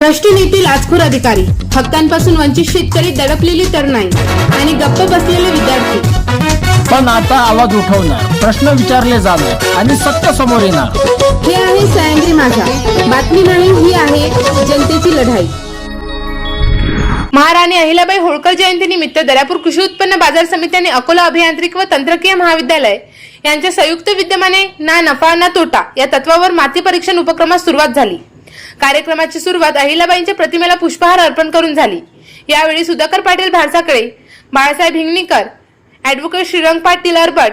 भ्रष्ट नीती लाचखोर अधिकारी, हक्कांपासून वंचित शेतकरी, दडपलेली तरुणाई आणि गप्प बसलेले विद्यार्थी। पण आता आवाज उठवणार, प्रश्न विचारले जाणार आणि सत्य समोर येणार। हे आहे सह्याद्री माझा, बातमी नाही, ही आहे जनतेची लढाई। महाराणी अहिल्याबाई होळकर जयंतीनिमित्त दर्यापूर कृषी उत्पन्न बाजार समिती आणि अकोला अभियांत्रिकी व तंत्रकीय महाविद्यालय यांच्या संयुक्त विद्यमाने ना नफा ना तोटा या तत्वावर माती परीक्षण उपक्रमास सुरुवात झाली। कार्यक्रमाची सुरुवात अहिल्याबाईंच्या प्रतिमेला पुष्पहार अर्पण करून झाली। यावेळी सुधाकर पाटील भारसाकडे, बाळासाहेब हिंगणीकर, ॲडव्होकेट श्रीरंग पाटील अरबट,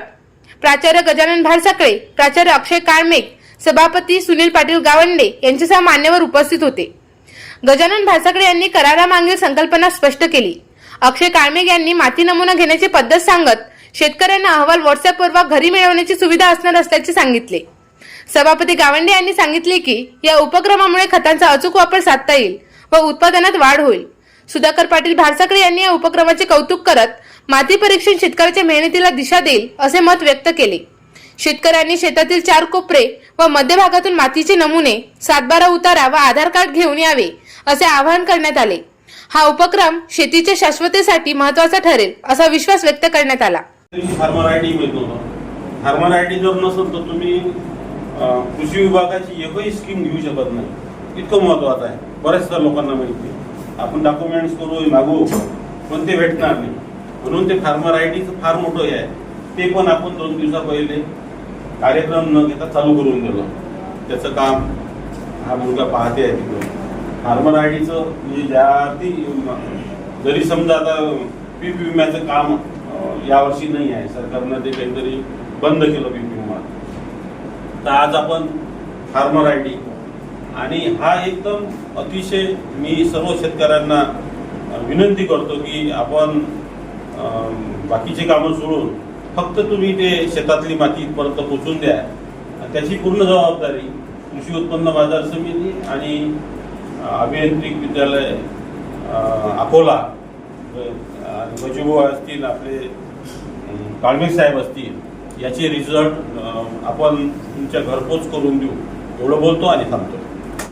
प्राचार्य गजानन भारसाकडे, प्राचार्य अक्षय काळमेघ, सभापती सुनील पाटील गावंडे यांच्यासह मान्यवर उपस्थित होते। गजानन भारसाकडे यांनी करारामागील संकल्पना स्पष्ट केली। अक्षय काळमेघ यांनी माती नमुना घेण्याची पद्धत सांगत शेतकऱ्यांना अहवाल व्हॉट्सअपवर वा घरी मिळवण्याची सुविधा असणार असल्याचे सांगितले। सभापती गावंडे यांनी सांगितले की या उपक्रमामुळे खतांचा अचूक वापर साधता येईल व उत्पादनात वाढ होईल। सुधाकर पाटील भारसाकडे यांनी या उपक्रमाचे कौतुक करत माती परीक्षण शेतकऱ्याच्या मेहनतीला दिशा देईल असे मत व्यक्त केले। शेतकऱ्यांनी शेतातील 4 कोपरे व मध्यभागातून मातीचे नमुने, 7/12 उतारा व आधार कार्ड घेऊन यावे असे आवाहन करण्यात आले। हा उपक्रम शेतीच्या शाश्वतेसाठी महत्त्वाचा ठरेल असा विश्वास व्यक्त करण्यात आला। फार्मर आयडी मिळतो, फार्मर आयडी जर नसेल तर तुम्ही कृषी विभागाची एकही स्कीम घेऊ शकत नाही, इतकं महत्वाचं आहे। बऱ्याचशा लोकांना माहिती आहे, आपण डॉक्युमेंट्स करू मागू पण ते भेटणार नाही, म्हणून ते फार्मर आयडीचं फार मोठं हे आहे। ते पण आपण 2 दिवसा पहिले कार्यक्रम न घेता चालू करून दिलं। त्याचं काम हा मुलगा पाहते आहे तिकडे। फार्मर आयडीचं म्हणजे जरी समजा आता पीक विम्याचं काम यावर्षी नाही आहे, सरकारनं ते काहीतरी बंद केलं पीक विमा, तर आज आपण फार्मर आयडी आणि हा एकदम अतिशय मी सर्व शेतकऱ्यांना विनंती करतो की आपण बाकीचे कामं सोडून फक्त तुम्ही ते शेतातली माती इथपर्यंत पोहोचून द्या। त्याची पूर्ण जबाबदारी कृषी उत्पन्न बाजार समिती आणि अभियांत्रिकी विद्यालय अकोला, गजूभाऊ असतील, आपले काळमेघ साहेब असतील, याचे रिझल्ट आपण तुमच्या घरपोच करून देऊ, एवढं बोलतो आणि थांबतो।